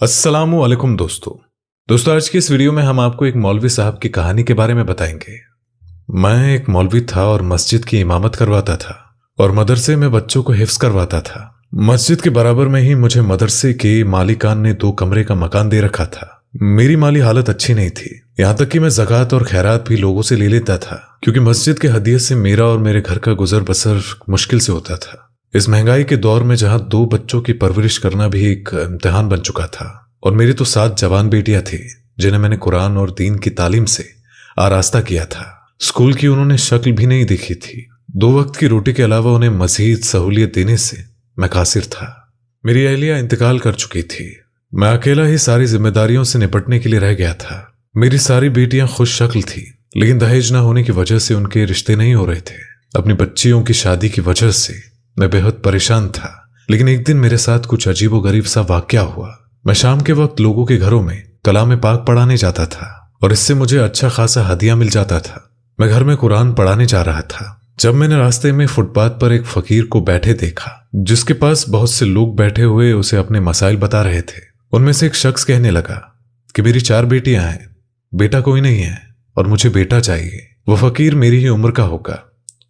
अस्सलामु अलैकुम दोस्तों आज की इस वीडियो में हम आपको एक मौलवी साहब की कहानी के बारे में बताएंगे। मैं एक मौलवी था और मस्जिद की इमामत करवाता था और मदरसे में बच्चों को हिफ्ज करवाता था। मस्जिद के बराबर में ही मुझे मदरसे के मालिकान ने 2 कमरे का मकान दे रखा था। मेरी माली हालत अच्छी नहीं थी, यहाँ तक कि मैं ज़कात और खैरात भी लोगों से ले लेता था, क्योंकि मस्जिद के हदिये से मेरा और मेरे घर का गुजर बसर मुश्किल से होता था। इस महंगाई के दौर में जहां 2 बच्चों की परवरिश करना भी एक इम्तिहान बन चुका था, और मेरी तो 7 जवान बेटियां थी जिन्हें मैंने कुरान और दीन की तालीम से आरास्ता किया था। स्कूल की उन्होंने शक्ल भी नहीं देखी थी। 2 वक्त की रोटी के अलावा उन्हें मजीद सहूलियत देने से मैं कासिर था। मेरी अहलिया इंतकाल कर चुकी थी। मैं अकेला ही सारी जिम्मेदारियों से निपटने के लिए रह गया था। मेरी सारी बेटियां खुश शक्ल थी, लेकिन दहेज न होने की वजह से उनके रिश्ते नहीं हो रहे थे। अपनी बच्चियों की शादी की वजह से मैं बेहद परेशान था। लेकिन एक दिन मेरे साथ कुछ अजीबो गरीब सा वाकया हुआ। मैं शाम के वक्त लोगों के घरों में कलाम पाक पढ़ाने जाता था और इससे मुझे अच्छा खासा हदिया मिल जाता था। मैं घर में कुरान पढ़ाने जा रहा था जब मैंने रास्ते में फुटपाथ पर एक फकीर को बैठे देखा, जिसके पास बहुत से लोग बैठे हुए उसे अपने मसाइल बता रहे थे। उनमें से एक शख्स कहने लगा कि मेरी 4 बेटियां हैं, बेटा कोई नहीं है और मुझे बेटा चाहिए। वो फकीर मेरी ही उम्र का होगा।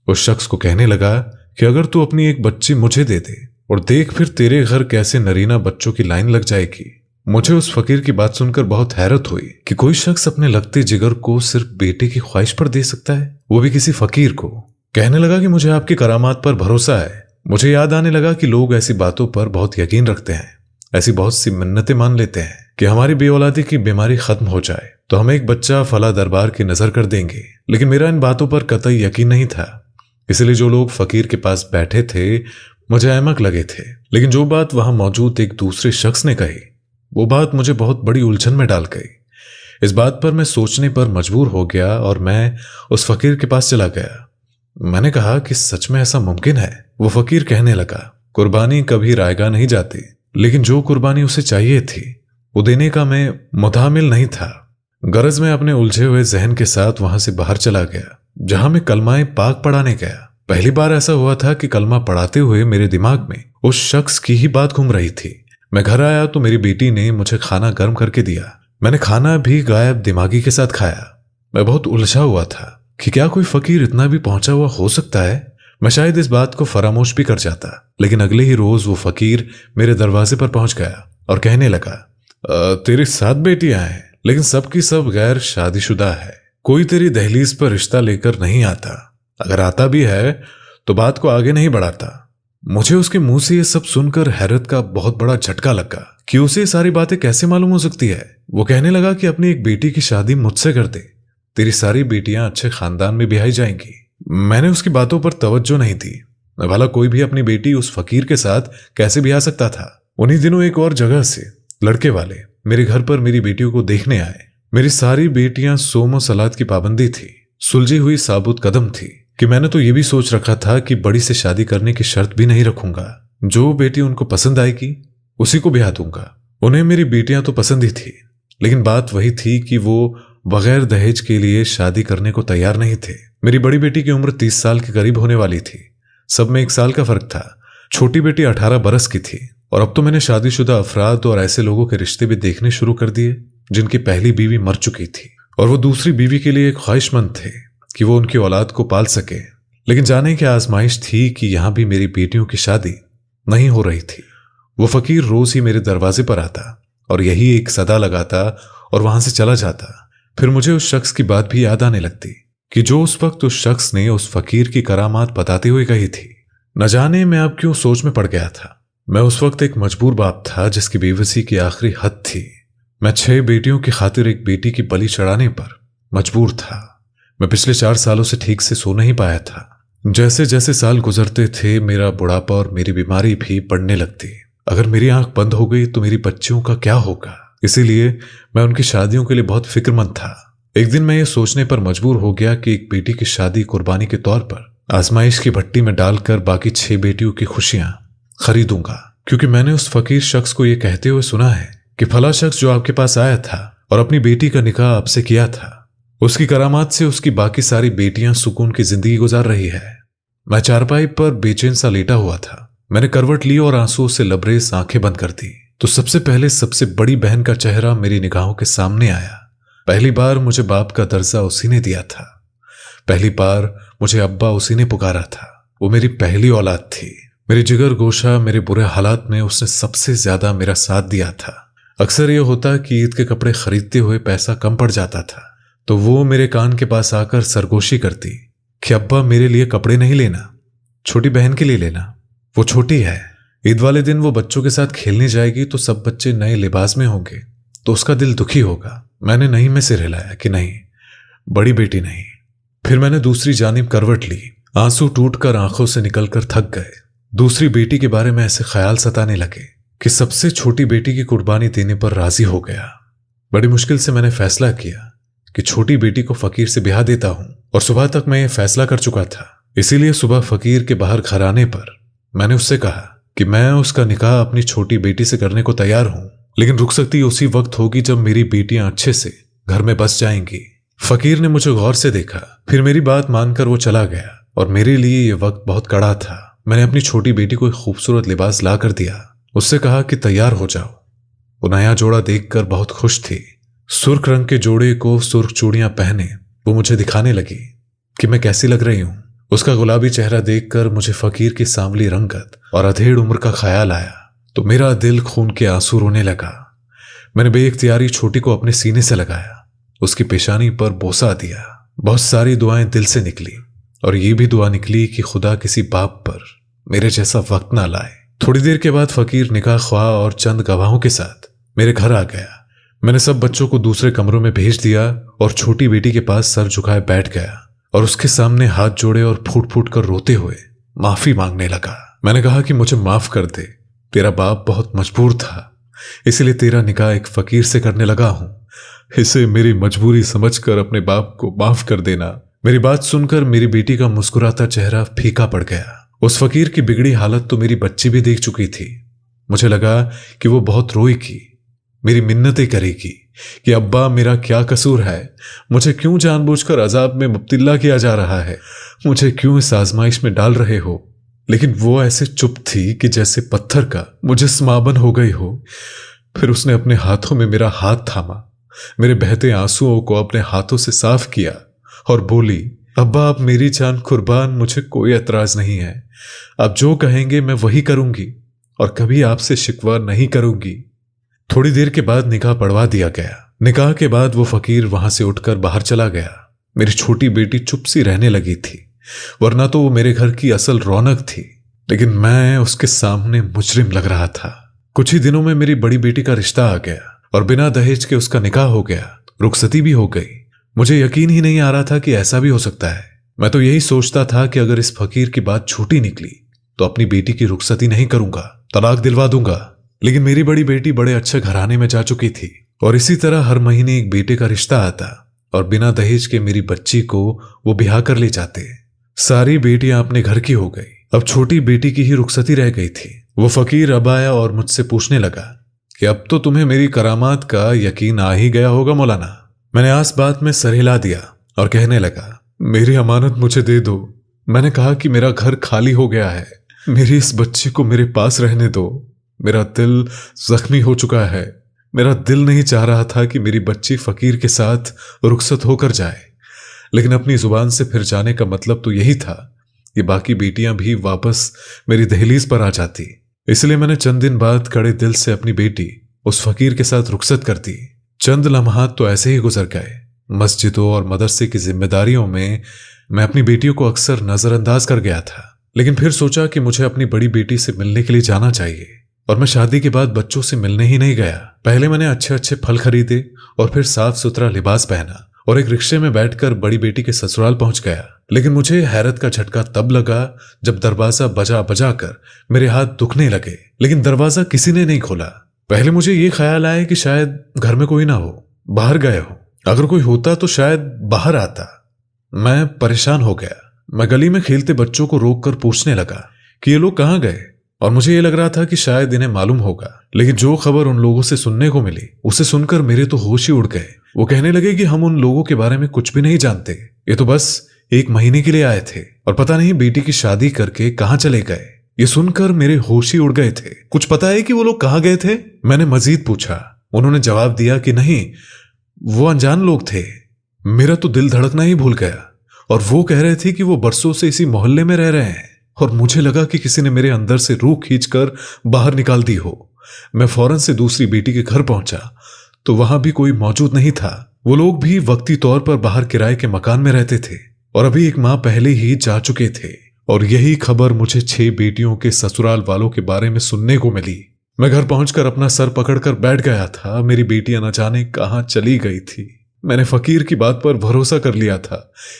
उस शख्स को कहने लगा कि अगर तू अपनी एक बच्ची मुझे दे दे और देख फिर तेरे घर कैसे नरीना बच्चों की लाइन लग जाएगी। मुझे उस फकीर की बात सुनकर बहुत हैरत हुई कि कोई शख्स अपने लगते जिगर को सिर्फ बेटे की ख्वाहिश पर दे सकता है, वो भी किसी फकीर को। कहने लगा कि मुझे आपकी करामात पर भरोसा है। मुझे याद आने लगा कि लोग ऐसी बातों पर बहुत यकीन रखते हैं, ऐसी बहुत सी मिन्नतें मान लेते हैं कि हमारी बेऔलादी की बीमारी खत्म हो जाए तो हम एक बच्चा फला दरबार की नजर कर देंगे। लेकिन मेरा इन बातों पर कतई यकीन नहीं था, इसलिए जो लोग फकीर के पास बैठे थे मुझे अहमक लगे थे। लेकिन जो बात वहां मौजूद एक दूसरे शख्स ने कही, वो बात मुझे बहुत बड़ी उलझन में डाल गई। इस बात पर मैं सोचने पर मजबूर हो गया और मैं उस फकीर के पास चला गया। मैंने कहा कि सच में ऐसा मुमकिन है? वो फकीर कहने लगा, कुर्बानी कभी रायगा नहीं जाती, लेकिन जो कुर्बानी उसे चाहिए थी वो देने का मैं मुतामिल नहीं था। गरज में अपने उलझे हुए जहन के साथ वहां से बाहर चला गया, जहां मैं कलमाए पाक पढ़ाने गया। पहली बार ऐसा हुआ था कि कलमा पढ़ाते हुए मेरे दिमाग में उस शख्स की ही बात घूम रही थी। मैं घर आया तो मेरी बेटी ने मुझे खाना गर्म करके दिया। मैंने खाना भी गायब दिमागी के साथ खाया। मैं बहुत उलझा हुआ था कि क्या कोई फकीर इतना भी पहुंचा हुआ हो सकता है। मैं शायद इस बात को फरामोश भी कर जाता, लेकिन अगले ही रोज वो फकीर मेरे दरवाजे पर पहुंच गया और कहने लगा, तेरी 7 बेटियां हैं, लेकिन सबकी सब गैर शादीशुदा है। कोई तेरी दहलीज पर रिश्ता लेकर नहीं आता, अगर आता भी है तो बात को आगे नहीं बढ़ाता। मुझे उसके मुंह से ये सब सुनकर हैरत का बहुत बड़ा झटका लगा कि उसे ये सारी बातें कैसे मालूम हो सकती है। वो कहने लगा कि अपनी एक बेटी की शादी मुझसे कर दे, तेरी सारी बेटियां अच्छे खानदान में ब्याही जाएंगी। मैंने उसकी बातों पर तवज्जो नहीं दी। भला कोई भी अपनी बेटी उस फकीर के साथ कैसे ब्याह सकता था। उन्हीं दिनों एक और जगह से लड़के वाले मेरे घर पर मेरी बेटियों को देखने आए। मेरी सारी बेटियां सोमो सलाद की पाबंदी थी, सुलझी हुई साबुत कदम थी कि मैंने तो ये भी सोच रखा था कि बड़ी से शादी करने की शर्त भी नहीं रखूंगा। जो बेटी उनको पसंद आएगी उसी को ब्याह दूंगा। उन्हें मेरी बेटियां तो पसंद ही थी, लेकिन बात वही थी कि वो बगैर दहेज के लिए शादी करने को तैयार नहीं थे। मेरी बड़ी बेटी की उम्र 30 साल के करीब होने वाली थी। सब में 1 साल का फर्क था। छोटी बेटी 18 बरस की थी। और अब तो मैंने शादीशुदा अफराद और ऐसे लोगों के रिश्ते भी देखने शुरू कर दिए जिनकी पहली बीवी मर चुकी थी और वो दूसरी बीवी के लिए ख्वाहिशमंद थे कि वो उनकी औलाद को पाल सके। लेकिन जाने की आजमाइश थी कि यहां भी मेरी बेटियों की शादी नहीं हो रही थी। वो फकीर रोज ही मेरे दरवाजे पर आता और यही एक सदा लगाता और वहां से चला जाता। फिर मुझे उस शख्स की बात भी याद आने लगती कि जो उस वक्त उस शख्स ने उस फकीर की करामात बताते हुए कही थी। न जाने मैं अब क्यों सोच में पड़ गया था। मैं उस वक्त एक मजबूर बाप था जिसकी बेबसी की आखिरी हद थी। मैं 6 बेटियों की खातिर एक बेटी की बलि चढ़ाने पर मजबूर था। मैं पिछले 4 सालों से ठीक से सो नहीं पाया था। जैसे जैसे साल गुजरते थे मेरा बुढ़ापा और मेरी बीमारी भी बढ़ने लगती। अगर मेरी आंख बंद हो गई तो मेरी बच्चियों का क्या होगा। इसीलिए मैं उनकी शादियों के लिए बहुत फिक्रमंद था। एक दिन मैं ये सोचने पर मजबूर हो गया कि एक बेटी की शादी कुर्बानी के तौर पर आजमाइश की भट्टी में डालकर बाकी 6 बेटियों की खुशियां खरीदूंगा, क्योंकि मैंने उस फकीर शख्स को यह कहते हुए सुना है कि फला शख्स जो आपके पास आया था और अपनी बेटी का निकाह आपसे किया था, उसकी करामात से उसकी बाकी सारी बेटियां सुकून की जिंदगी गुजार रही है। मैं चारपाई पर बेचैन सा लेटा हुआ था। मैंने करवट ली और आंसुओं से लबरेज आंखें बंद कर दी। तो सबसे पहले सबसे बड़ी बहन का चेहरा मेरी निगाहों के सामने आया। पहली बार मुझे बाप का दर्जा उसी ने दिया था। पहली बार मुझे अब्बा उसी ने पुकारा था। वो मेरी पहली औलाद थी। मेरी जिगर गोशा, मेरे बुरे हालात में उसने सबसे ज्यादा मेरा साथ दिया था। अक्सर ये होता कि ईद के कपड़े खरीदते हुए पैसा कम पड़ जाता था तो वो मेरे कान के पास आकर सरगोशी करती कि अब्बा मेरे लिए कपड़े नहीं लेना, छोटी बहन के लिए लेना, वो छोटी है। ईद वाले दिन वो बच्चों के साथ खेलने जाएगी तो सब बच्चे नए लिबास में होंगे तो उसका दिल दुखी होगा। मैंने नहीं में सिर हिलाया कि नहीं, बड़ी बेटी नहीं। फिर मैंने दूसरी जानिब करवट ली। आंसू टूटकर आंखों से निकलकर थक गए। दूसरी बेटी के बारे में ऐसे ख्याल सताने लगे कि सबसे छोटी बेटी की कुर्बानी देने पर राजी हो गया। बड़ी मुश्किल से मैंने फैसला किया कि छोटी बेटी को फकीर से ब्याह देता हूं और सुबह तक मैं ये फैसला कर चुका था। इसीलिए सुबह फकीर के बाहर घर आने पर मैंने उससे कहा कि मैं उसका निकाह अपनी छोटी बेटी से करने को तैयार हूं, लेकिन रुखसती उसी वक्त होगी जब मेरी बेटियां अच्छे से घर में बस जाएंगी। फकीर ने मुझे गौर से देखा, फिर मेरी बात मानकर वो चला गया और मेरे लिए ये वक्त बहुत कड़ा था। मैंने अपनी छोटी बेटी को एक खूबसूरत लिबास ला कर दिया। उससे कहा कि तैयार हो जाओ। वो नया जोड़ा देखकर बहुत खुश थी। सुर्ख रंग के जोड़े को सुर्ख चूड़ियां पहने वो मुझे दिखाने लगी कि मैं कैसी लग रही हूं। उसका गुलाबी चेहरा देखकर मुझे फकीर की सांवली रंगत और अधेड़ उम्र का ख्याल आया तो मेरा दिल खून के आंसू रोने लगा। मैंने बेइख्तियारी छोटी को अपने सीने से लगाया, उसकी पेशानी पर बोसा दिया। बहुत सारी दुआएं दिल से निकली और ये भी दुआ निकली कि खुदा किसी बाप पर मेरे जैसा वक्त ना लाए। थोड़ी देर के बाद फकीर निकाह ख्वाह और चंद गवाहों के साथ मेरे घर आ गया। मैंने सब बच्चों को दूसरे कमरों में भेज दिया और छोटी बेटी के पास सर झुकाए बैठ गया और उसके सामने हाथ जोड़े और फूट फूट कर रोते हुए माफी मांगने लगा। मैंने कहा कि मुझे माफ कर दे, तेरा बाप बहुत मजबूर था, इसलिए तेरा निकाह एक फकीर से करने लगा हूं। इसे मेरी मजबूरी समझकर अपने बाप को माफ कर देना। मेरी बात सुनकर मेरी बेटी का मुस्कुराता चेहरा फीका पड़ गया। उस फकीर की बिगड़ी हालत तो मेरी बच्ची भी देख चुकी थी। मुझे लगा कि वो बहुत रोएगी, मेरी मिन्नतें करेगी कि अब्बा मेरा क्या कसूर है, मुझे क्यों जानबूझकर अजाब में मुब्तिला किया जा रहा है, मुझे क्यों इस आजमाइश में डाल रहे हो। लेकिन वो ऐसे चुप थी कि जैसे पत्थर का मुजस्समाबन हो गई हो। फिर उसने अपने हाथों में मेरा हाथ थामा, मेरे बहते आंसुओं को अपने हाथों से साफ किया और बोली, अब्बा आप मेरी जान कुर्बान, मुझे कोई एतराज नहीं है। आप जो कहेंगे मैं वही करूंगी और कभी आपसे शिकवा नहीं करूंगी। थोड़ी देर के बाद निकाह पढ़वा दिया गया। निकाह के बाद वो फकीर वहां से उठकर बाहर चला गया। मेरी छोटी बेटी चुप सी रहने लगी थी, वरना तो वो मेरे घर की असल रौनक थी, लेकिन मैं उसके सामने मुजरिम लग रहा था। कुछ ही दिनों में मेरी बड़ी बेटी का रिश्ता आ गया और बिना दहेज के उसका निकाह हो गया, रुखसती भी हो गई। मुझे यकीन ही नहीं आ रहा था कि ऐसा भी हो सकता है। मैं तो यही सोचता था कि अगर इस फकीर की बात झूठी निकली तो अपनी बेटी की रुखसती नहीं करूंगा, तलाक दिलवा दूंगा। लेकिन मेरी बड़ी बेटी बड़े अच्छे घराने में जा चुकी थी और इसी तरह हर महीने एक बेटे का रिश्ता आता और बिना दहेज के मेरी बच्ची को वो ब्याह कर ले जाते। सारी बेटियां अपने घर की हो गई, अब छोटी बेटी की ही रुखसती रह गई थी। वो फकीर अब आया और मुझसे पूछने लगा कि अब तो तुम्हें मेरी करामात का यकीन आ ही गया होगा मौलाना। मैंने आस बात में सर हिला दिया और कहने लगा, मेरी अमानत मुझे दे दो। मैंने कहा कि मेरा घर खाली हो गया है, मेरी इस बच्ची को मेरे पास रहने दो। मेरा दिल जख्मी हो चुका है। मेरा दिल नहीं चाह रहा था कि मेरी बच्ची फकीर के साथ रुखसत होकर जाए, लेकिन अपनी जुबान से फिर जाने का मतलब तो यही था कि बाकी बेटियां भी वापस मेरी दहलीज पर आ जाती। इसलिए मैंने चंद दिन बाद कड़े दिल से अपनी बेटी उस फकीर के साथ रुखसत कर दी। चंद लम्हात तो ऐसे ही गुजर गए। मस्जिदों और मदरसे की जिम्मेदारियों में मैं अपनी बेटियों को अक्सर नजरअंदाज कर गया था, लेकिन फिर सोचा कि मुझे अपनी बड़ी बेटी से मिलने के लिए जाना चाहिए और मैं शादी के बाद बच्चों से मिलने ही नहीं गया। पहले मैंने अच्छे अच्छे फल खरीदे और फिर साफ सुथरा लिबास पहना और एक रिक्शे में बैठकर बड़ी बेटी के ससुराल पहुंच गया। लेकिन मुझे हैरत का झटका तब लगा जब दरवाजा बजा बजा कर मेरे हाथ दुखने लगे, लेकिन दरवाजा किसी ने नहीं खोला। पहले मुझे ये ख्याल आया कि शायद घर में कोई ना हो, बाहर गए हो। अगर कोई होता तो शायद बाहर आता। मैं परेशान हो गया। मैं गली में खेलते बच्चों को रोक कर पूछने लगा कि ये लोग कहाँ गए, और मुझे ये लग रहा था कि शायद इन्हें मालूम होगा। लेकिन जो खबर उन लोगों से सुनने को मिली उसे सुनकर मेरे तो होश ही उड़ गए। वो कहने लगे कि हम उन लोगों के बारे में कुछ भी नहीं जानते, ये तो बस 1 महीने के लिए आए थे और पता नहीं बेटी की शादी करके कहाँ चले गए। ये सुनकर मेरे होश ही उड़ गए थे। कुछ पता है कि वो लोग कहाँ गए थे? मैंने मजीद पूछा। उन्होंने जवाब दिया कि नहीं, वो अनजान लोग थे। मेरा तो दिल धड़कना ही भूल गया और वो कह रहे थे कि वो बरसों से इसी मोहल्ले में रह रहे हैं और मुझे लगा कि किसी ने मेरे अंदर से रूह खींचकर बाहर निकाल दी हो। मैं फौरन से दूसरी बेटी के घर पहुंचा तो वहां भी कोई मौजूद नहीं था। वो लोग भी वक्ती तौर पर बाहर किराए के मकान में रहते थे और अभी एक माह पहले ही जा चुके थे और यही खबर मुझे 6 बेटियों के ससुराल वालों के बारे में सुनने को मिली। मैं घर पहुंचकर अपना सर पकड़कर बैठ गया था। मेरी बेटियां न जाने कहां चली गई थी। मैंने फकीर की बात पर भरोसा कर लिया था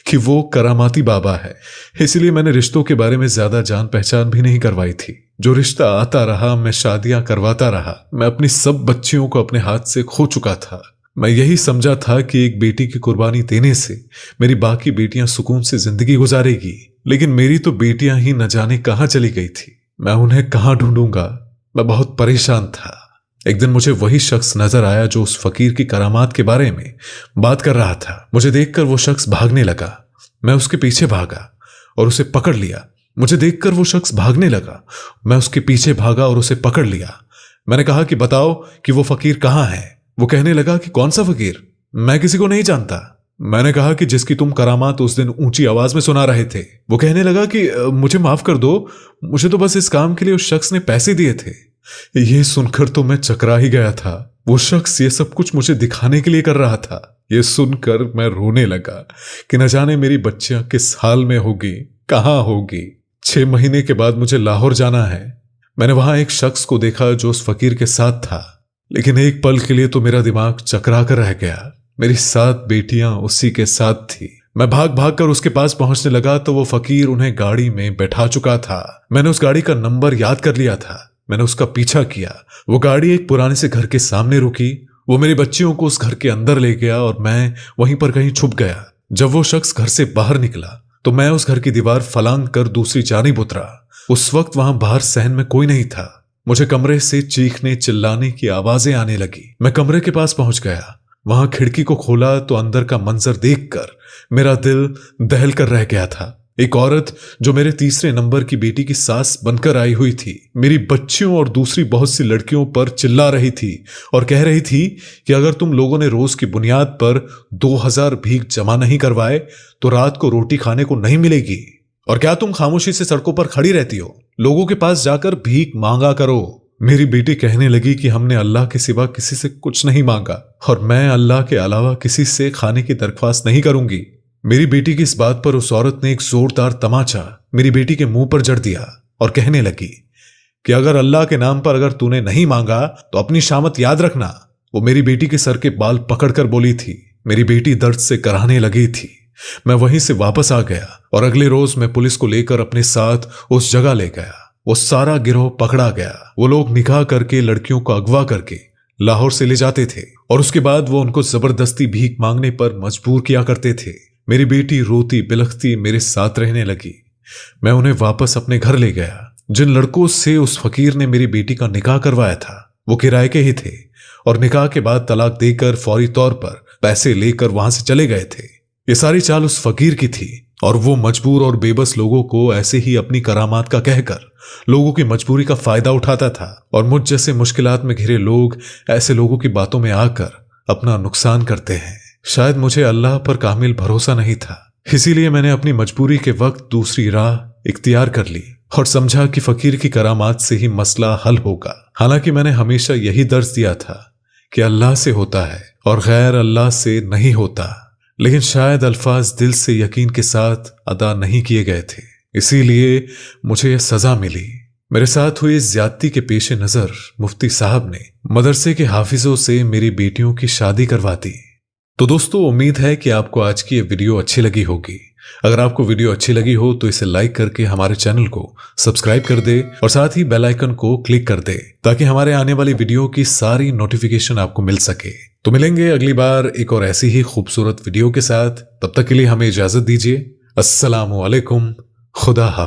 कि वो करामाती बाबा है, इसलिए मैंने रिश्तों के बारे में ज्यादा जान पहचान भी नहीं करवाई थी। जो रिश्ता आता रहा मैं शादियां करवाता रहा। मैं अपनी सब बच्चियों को अपने हाथ से खो चुका था। मैं यही समझा था कि एक बेटी की कुर्बानी देने से मेरी बाकी बेटियां सुकून से जिंदगी गुजारेगी, लेकिन मेरी तो बेटियां ही न जाने कहां चली गई थी। मैं उन्हें कहां ढूंढूंगा? मैं बहुत परेशान था। एक दिन मुझे वही शख्स नजर आया जो उस फकीर की करामात के बारे में बात कर रहा था। मुझे देखकर वो शख्स भागने लगा। मैं उसके पीछे भागा और उसे पकड़ लिया। मुझे देखकर वो शख्स भागने लगा। मैं उसके पीछे भागा और उसे पकड़ लिया। मैंने कहा कि बताओ कि वो फकीर कहाँ है। वो कहने लगा कि कौन सा फकीर? मैं किसी को नहीं जानता। मैंने कहा कि जिसकी तुम करामात उस दिन ऊंची आवाज में सुना रहे थे। वो कहने लगा कि मुझे माफ कर दो, मुझे तो बस इस काम के लिए उस शख्स ने पैसे दिए थे। ये सुनकर तो मैं चकरा ही गया था। वो शख्स ये सब कुछ मुझे दिखाने के लिए कर रहा था। ये सुनकर मैं रोने लगा कि न जाने मेरी बच्चियां किस हाल में होगी, कहां होगी। 6 महीने के बाद मुझे लाहौर जाना है। मैंने वहां एक शख्स को देखा जो उस फकीर के साथ था, लेकिन एक पल के लिए तो मेरा दिमाग चकरा कर रह गया। मेरी 7 बेटियां उसी के साथ थी। मैं भाग भाग कर उसके पास पहुंचने लगा तो वो फकीर उन्हें गाड़ी में बैठा चुका था। मैंने उस गाड़ी का नंबर याद कर लिया था। मैंने उसका पीछा किया। वो गाड़ी एक पुराने से घर के सामने रुकी। वो मेरी बच्चियों को उस घर के अंदर ले गया और मैं वहीं पर कहीं छुप गया। जब वो शख्स घर से बाहर निकला तो मैं उस घर की दीवार फलांग कर दूसरी जानिब उतरा। उस वक्त वहां बाहर सहन में कोई नहीं था। मुझे कमरे से चीखने चिल्लाने की आवाजें आने लगी। मैं कमरे के पास पहुंच गया। वहां खिड़की को खोला तो अंदर का मंजर देखकर मेरा दिल दहल कर रह गया था। एक औरत जो मेरे तीसरे नंबर की बेटी की सास बनकर आई हुई थी, मेरी बच्चियों और दूसरी बहुत सी लड़कियों पर चिल्ला रही थी और कह रही थी कि अगर तुम लोगों ने रोज की बुनियाद पर 2000 भीख जमा नहीं करवाए तो रात को रोटी खाने को नहीं मिलेगी। और क्या तुम खामोशी से सड़कों पर खड़ी रहती हो? लोगों के पास जाकर भीख मांगा करो। मेरी बेटी कहने लगी कि हमने अल्लाह के सिवा किसी से कुछ नहीं मांगा और मैं अल्लाह के अलावा किसी से खाने की दरख्वास्त नहीं करूंगी। मेरी बेटी की इस बात पर उस औरत ने एक जोरदार तमाचा मेरी बेटी के मुंह पर जड़ दिया और कहने लगी कि अगर अल्लाह के नाम पर अगर तूने नहीं मांगा तो अपनी शामत याद रखना। वो मेरी बेटी के सर के बाल पकड़कर बोली थी। मेरी बेटी दर्द से कराहने लगी थी। मैं वहीं से वापस आ गया और अगले रोज मैं पुलिस को लेकर अपने साथ उस जगह ले गया। वो सारा गिरोह पकड़ा गया। वो लोग निकाह करके लड़कियों को अगवा करके लाहौर से ले जाते थे और उसके बाद वो उनको जबरदस्ती भीख मांगने पर मजबूर किया करते थे। मेरी बेटी रोती बिलखती मेरे साथ रहने लगी। मैं उन्हें वापस अपने घर ले गया। जिन लड़कों से उस फकीर ने मेरी बेटी का निकाह करवाया था वो किराए के ही थे और निकाह के बाद तलाक देकर फौरी तौर पर पैसे लेकर वहां से चले गए थे। ये सारी चाल उस फकीर की थी और वो मजबूर और बेबस लोगों को ऐसे ही अपनी करामात का कहकर लोगों की मजबूरी का फायदा उठाता था और मुझ जैसे मुश्किलात में घिरे लोग ऐसे लोगों की बातों में आकर अपना नुकसान करते हैं। शायद मुझे अल्लाह पर कामिल भरोसा नहीं था, इसीलिए मैंने अपनी मजबूरी के वक्त दूसरी राह इख्तियार कर ली और समझा कि फकीर की करामात से ही मसला हल होगा। हालांकि मैंने हमेशा यही दर्ज दिया था कि अल्लाह से होता है और गैर अल्लाह से नहीं होता, लेकिन शायद अल्फाज दिल से यकीन के साथ अदा नहीं किए गए थे, इसीलिए मुझे यह सजा मिली। मेरे साथ हुई इस ज्यादती के पेश नजर मुफ्ती साहब ने मदरसे के हाफिजों से मेरी बेटियों की शादी करवा दी। तो दोस्तों, उम्मीद है कि आपको आज की ये वीडियो अच्छी लगी होगी। अगर आपको वीडियो अच्छी लगी हो तो इसे लाइक करके हमारे चैनल को सब्सक्राइब कर दे और साथ ही बेल आइकन को क्लिक कर दे ताकि हमारे आने वाली वीडियो की सारी नोटिफिकेशन आपको मिल सके। तो मिलेंगे अगली बार एक और ऐसी ही खूबसूरत वीडियो के साथ। तब तक के लिए हमें इजाजत दीजिए। अस्सलामु अलैकुम। खुदा हाफिज।